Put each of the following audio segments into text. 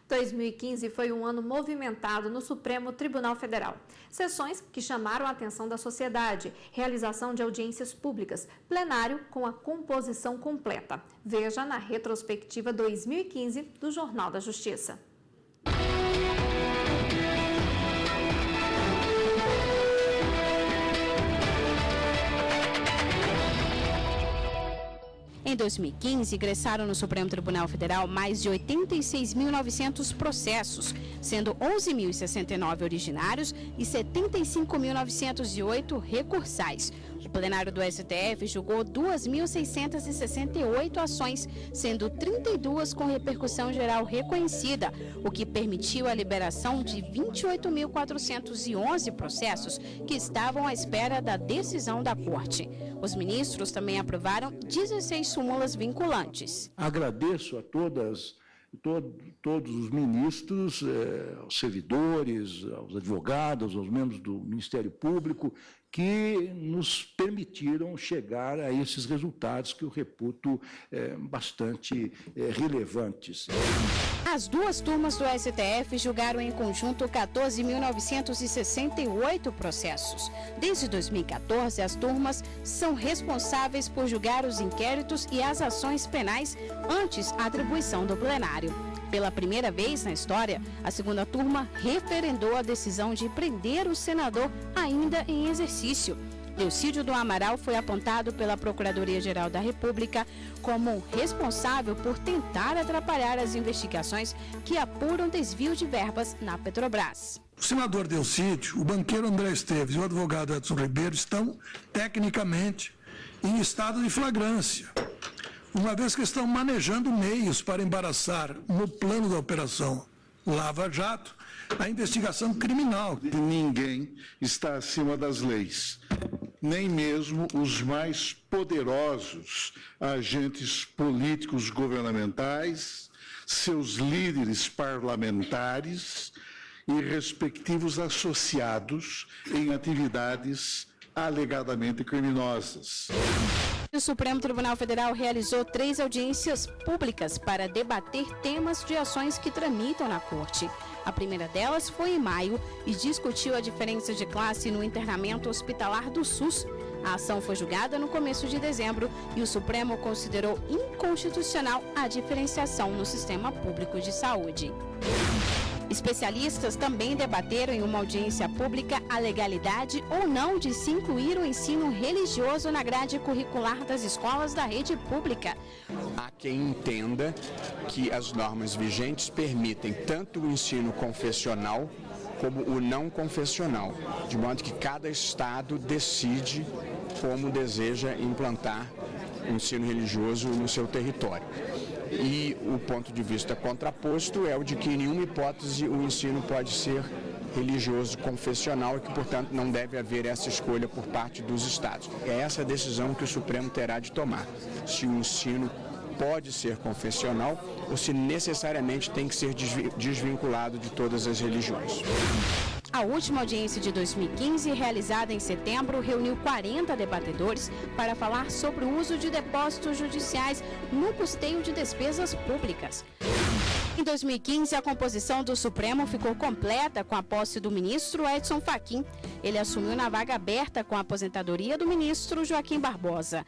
2015 foi um ano movimentado no Supremo Tribunal Federal. Sessões que chamaram a atenção da sociedade, realização de audiências públicas, plenário com a composição completa. Veja na retrospectiva 2015 do Jornal da Justiça. Em 2015, ingressaram no Supremo Tribunal Federal mais de 86.900 processos, sendo 11.069 originários e 75.908 recursais. O plenário do STF julgou 2.668 ações, sendo 32 com repercussão geral reconhecida, o que permitiu a liberação de 28.411 processos que estavam à espera da decisão da Corte. Os ministros também aprovaram 16 súmulas vinculantes. Agradeço a todos os ministros, aos servidores, aos advogados, aos membros do Ministério Público, que nos permitiram chegar a esses resultados que eu reputo bastante relevantes. As duas turmas do STF julgaram em conjunto 14.968 processos. Desde 2014, as turmas são responsáveis por julgar os inquéritos e as ações penais antes da atribuição do plenário. Pela primeira vez na história, a segunda turma referendou a decisão de prender o senador ainda em exercício. Leocídio do Amaral foi apontado pela Procuradoria-Geral da República como responsável por tentar atrapalhar as investigações que apuram desvio de verbas na Petrobras. O senador Leocídio, o banqueiro André Esteves e o advogado Edson Ribeiro estão, tecnicamente, em estado de flagrância, uma vez que estão manejando meios para embaraçar no plano da operação Lava Jato a investigação criminal. Ninguém está acima das leis, nem mesmo os mais poderosos agentes políticos governamentais, seus líderes parlamentares e respectivos associados em atividades alegadamente criminosas. O Supremo Tribunal Federal realizou 3 audiências públicas para debater temas de ações que tramitam na Corte. A primeira delas foi em maio e discutiu a diferença de classe no internamento hospitalar do SUS. A ação foi julgada no começo de dezembro e o Supremo considerou inconstitucional a diferenciação no sistema público de saúde. Especialistas também debateram em uma audiência pública a legalidade ou não de se incluir o ensino religioso na grade curricular das escolas da rede pública. Há quem entenda que as normas vigentes permitem tanto o ensino confessional como o não confessional, de modo que cada estado decide como deseja implantar o ensino religioso no seu território. E o ponto de vista contraposto é o de que, em nenhuma hipótese, o ensino pode ser religioso confessional e que, portanto, não deve haver essa escolha por parte dos estados. É essa a decisão que o Supremo terá de tomar, se o ensino pode ser confessional ou se necessariamente tem que ser desvinculado de todas as religiões. A última audiência de 2015, realizada em setembro, reuniu 40 debatedores para falar sobre o uso de depósitos judiciais no custeio de despesas públicas. Em 2015, a composição do Supremo ficou completa com a posse do ministro Edson Fachin. Ele assumiu na vaga aberta com a aposentadoria do ministro Joaquim Barbosa.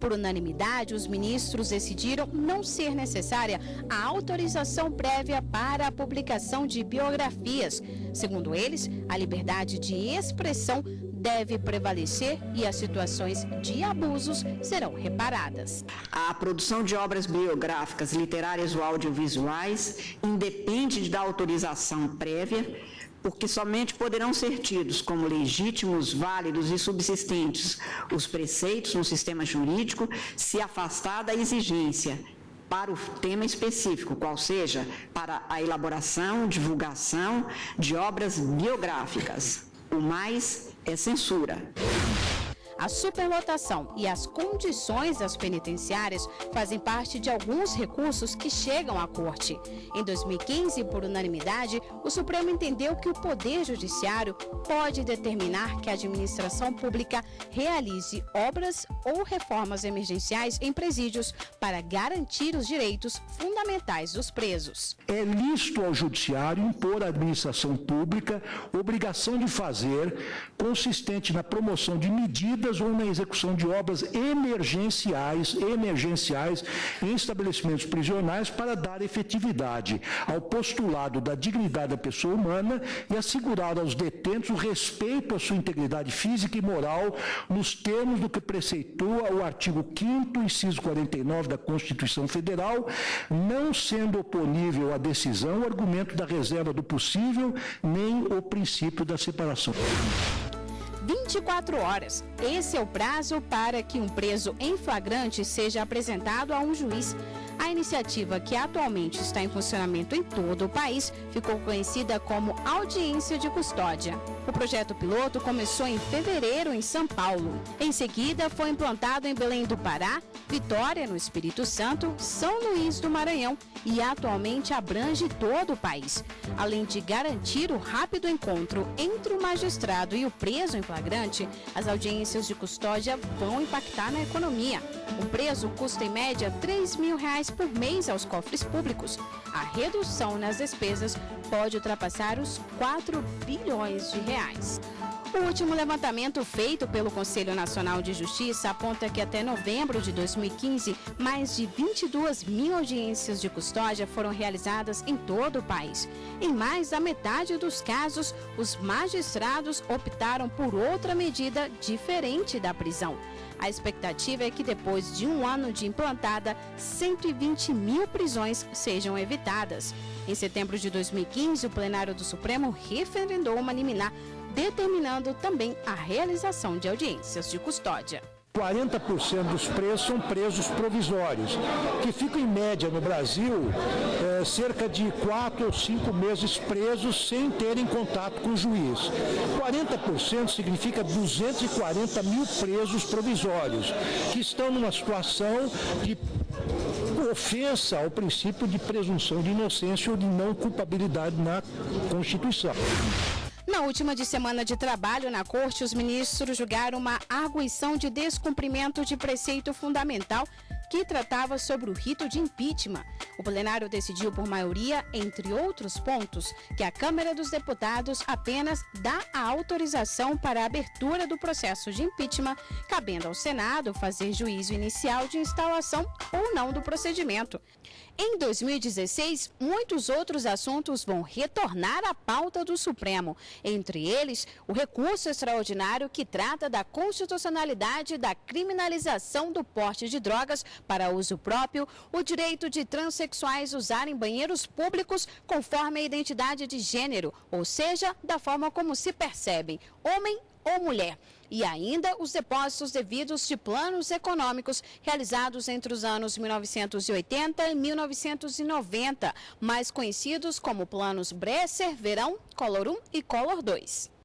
Por unanimidade, os ministros decidiram não ser necessária a autorização prévia para a publicação de biografias. Segundo eles, a liberdade de expressão deve prevalecer e as situações de abusos serão reparadas. A produção de obras biográficas, literárias ou audiovisuais independe da autorização prévia, porque somente poderão ser tidos como legítimos, válidos e subsistentes os preceitos no sistema jurídico se afastar da exigência para o tema específico, qual seja para a elaboração, divulgação de obras biográficas. O mais é censura. A superlotação e as condições das penitenciárias fazem parte de alguns recursos que chegam à Corte. Em 2015, por unanimidade, o Supremo entendeu que o Poder Judiciário pode determinar que a administração pública realize obras ou reformas emergenciais em presídios para garantir os direitos fundamentais dos presos. É lícito ao Judiciário impor à administração pública obrigação de fazer, consistente na promoção de medidas ou na execução de obras emergenciais em estabelecimentos prisionais para dar efetividade ao postulado da dignidade da pessoa humana e assegurar aos detentos o respeito à sua integridade física e moral nos termos do que preceitua o artigo 5º, inciso 49 da Constituição Federal, não sendo oponível à decisão o argumento da reserva do possível, nem o princípio da separação. 24 horas. Esse é o prazo para que um preso em flagrante seja apresentado a um juiz. A iniciativa, que atualmente está em funcionamento em todo o país, ficou conhecida como Audiência de Custódia. O projeto piloto começou em fevereiro em São Paulo. Em seguida, foi implantado em Belém do Pará, Vitória, no Espírito Santo, São Luís do Maranhão e atualmente abrange todo o país. Além de garantir o rápido encontro entre o magistrado e o preso em flagrante, as audiências de custódia vão impactar na economia. Um preso custa em média R$3.000 por mês aos cofres públicos. A redução nas despesas pode ultrapassar os R$4 bilhões. O último levantamento feito pelo Conselho Nacional de Justiça aponta que até novembro de 2015, mais de 22.000 audiências de custódia foram realizadas em todo o país. Em mais da metade dos casos, os magistrados optaram por outra medida diferente da prisão. A expectativa é que depois de um ano de implantada, 120.000 prisões sejam evitadas. Em setembro de 2015, o plenário do Supremo referendou uma liminar, determinando também a realização de audiências de custódia. 40% dos presos são presos provisórios, que ficam em média no Brasil cerca de 4 ou 5 meses presos sem terem contato com o juiz. 40% significa 240.000 presos provisórios, que estão numa situação de ofensa ao princípio de presunção de inocência ou de não culpabilidade na Constituição. Na última semana de trabalho na Corte, os ministros julgaram uma arguição de descumprimento de preceito fundamental que tratava sobre o rito de impeachment. O plenário decidiu por maioria, entre outros pontos, que a Câmara dos Deputados apenas dá a autorização para a abertura do processo de impeachment, cabendo ao Senado fazer juízo inicial de instalação ou não do procedimento. Em 2016, muitos outros assuntos vão retornar à pauta do Supremo, entre eles o recurso extraordinário que trata da constitucionalidade da criminalização do porte de drogas para uso próprio, o direito de transexuais usarem banheiros públicos conforme a identidade de gênero, ou seja, da forma como se percebem, homem ou mulher. E ainda os depósitos devidos de planos econômicos realizados entre os anos 1980 e 1990, mais conhecidos como planos Bresser, Verão, Collor 1 e Collor 2.